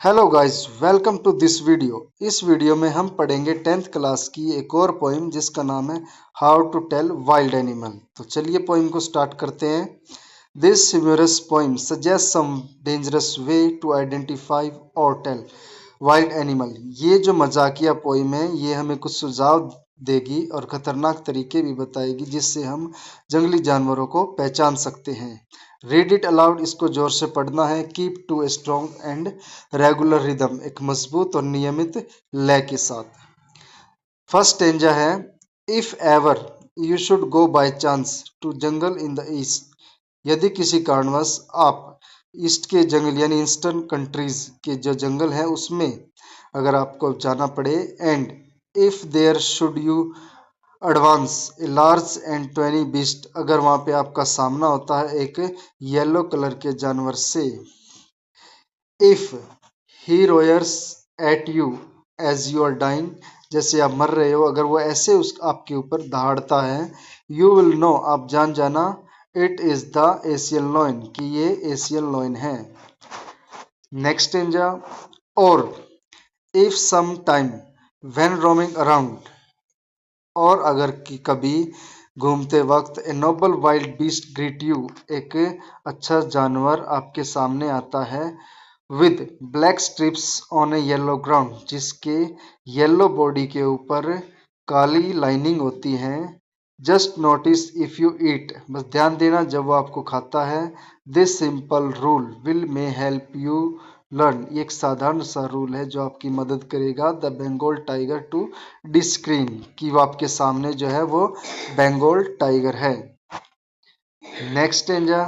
Hello guys, welcome to this video. इस video में हम पढ़ेंगे 10th क्लास की एक और पोइम जिसका नाम है how to tell wild animal. तो चलिए पोइम को स्टार्ट करते हैं। This humorous poem suggests some dangerous way to identify or tell wild animal. ये जो मजाकिया पोइम है ये हमें कुछ सुझाव देगी और खतरनाक तरीके भी बताएगी जिससे हम जंगली जानवरों को पहचान सकते हैं। रीड इट अलाउड, इसको जोर से पढ़ना है। Keep to a strong and regular rhythm, एक मजबूत और नियमित लय के साथ। फर्स्ट स्टेंजा है, if ever you should go by chance to jungle in the east. यदि किसी कारणवश आप ईस्ट के जंगल यानी ईस्टर्न कंट्रीज के जो जंगल है उसमें अगर आपको जाना पड़े, and if there should you advance a large and tawny beast, अगर वहां पे आपका सामना होता है एक येलो कलर के जानवर से। If he roars at you as you are dying, जैसे आप मर रहे हो, अगर वो ऐसे उस आपके ऊपर दहाड़ता है, यू विल नो, आप जान जाना, it is the Asian lion, कि ये एशियन लॉयन है। नेक्स्ट एंजा, और if some time when roaming around, और अगर कि कभी घूमते वक्त a noble wild beast greet you, एक अच्छा जानवर आपके सामने आता है, with black stripes on a yellow ground, जिसके येलो बॉडी के ऊपर काली लाइनिंग होती है। Just notice if you eat, बस ध्यान देना जब वो आपको खाता है। This simple rule will may help you learn, ये एक साधारण सा रूल है जो आपकी मदद करेगा द बंगाल टाइगर टू डिस्क्रीन, कि वो आपके सामने जो है वो बंगाल टाइगर है। नेक्स्ट एंजा,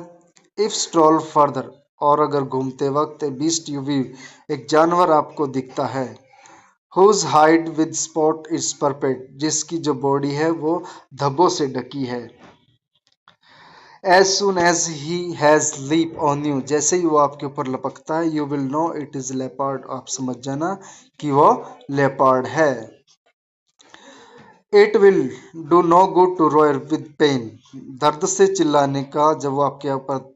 इफ स्ट्रॉल फर्दर, और अगर घूमते वक्त बीस्ट यू व्यू, एक जानवर आपको दिखता है, whose hide with spot is peppered, जिसकी जो बॉडी है वो धब्बों से ढकी है। As soon as he has leap on you, जैसे ही वो आपके ऊपर लपकता है, you will know it is leopard, आप समझ जाना कि वो लेपर्ड है। It will do no good to roar with pain, दर्द से चिल्लाने का, जब वो आपके ऊपर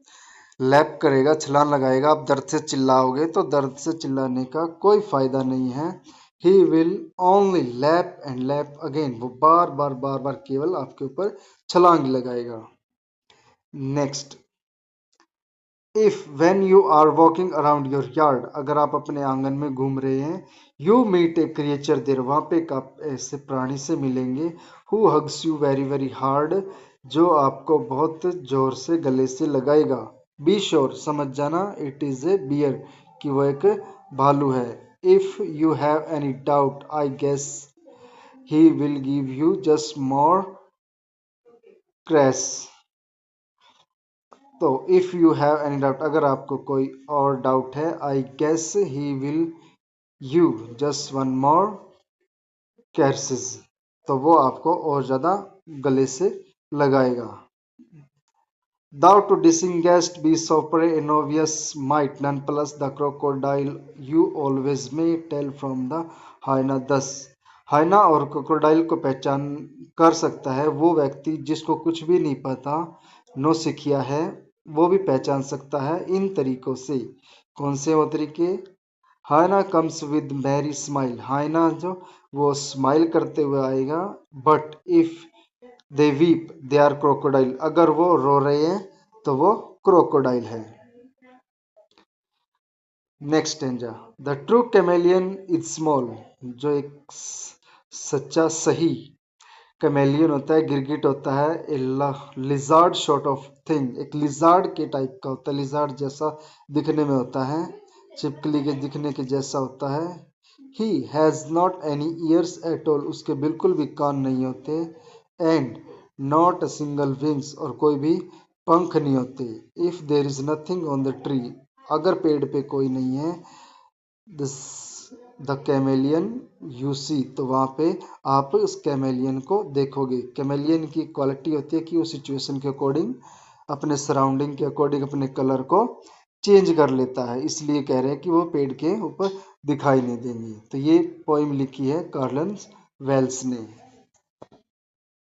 लैप करेगा, छलांग लगाएगा, आप दर्द से चिल्लाओगे तो दर्द से चिल्लाने का कोई फायदा नहीं है। He will only lap and lap again, वो बार बार बार बार केवल आपके ऊपर छलांग लगाएगा। Next, if when you are walking around your yard, अगर आप अपने आंगन में घूम रहे हैं, you meet a creature there, वहां पे आप ऐसे प्राणी से मिलेंगे, who hugs you very very hard, जो आपको बहुत जोर से गले से लगाएगा। बी श्योर, समझ जाना, इट इज ए बियर, कि वो एक भालू है। If you have any doubt I guess he will give you just more caress. तो if you have any doubt, अगर आपको कोई और डाउट है, I guess he will you just one more caress, तो वो आपको और ज्यादा गले से लगाएगा। दाउ टू डिसिंगेस्ट बी of prey a novice might nonplus the crocodile you always may tell from the hyena. Thus, hyena और क्रोकोडाइल को पहचान कर सकता है वो व्यक्ति जिसको कुछ भी नहीं पता, नो सिखिया है, वो भी पहचान सकता है इन तरीकों से। कौन से वो तरीके? Hyena comes with merry smile, hyena जो वो स्माइल करते हुए आएगा। But if they weep they are crocodile, अगर वो रो रहे हैं तो वो क्रोकोडाइल है। Next stanza, the true chameleon is small, जो एक सच्चा सही कैमेलियन होता है, गिरगिट होता है, ए लिजार्ड शॉर्ट ऑफ थिंग, एक लिजार्ड के टाइप का होता है, लिजार्ड जैसा दिखने में होता है, छिपकली के दिखने के जैसा होता है। He has not any years at all, उसके बिल्कुल भी कान नहीं होते। And not a single wings, और कोई भी पंख नहीं होते। If there is nothing on the tree, अगर पेड़ पे कोई नहीं है, this the chameleon you see, तो वहां पे आप उस कैमेलियन को देखोगे। कैमेलियन की क्वालिटी होती है कि वो सिचुएशन के अकॉर्डिंग, अपने सराउंडिंग के अकॉर्डिंग अपने कलर को चेंज कर लेता है, इसलिए कह रहे हैं कि वो पेड़ के ऊपर दिखाई नहीं देंगे। तो ये पोइम लिखी है कार्लन वेल्स ने।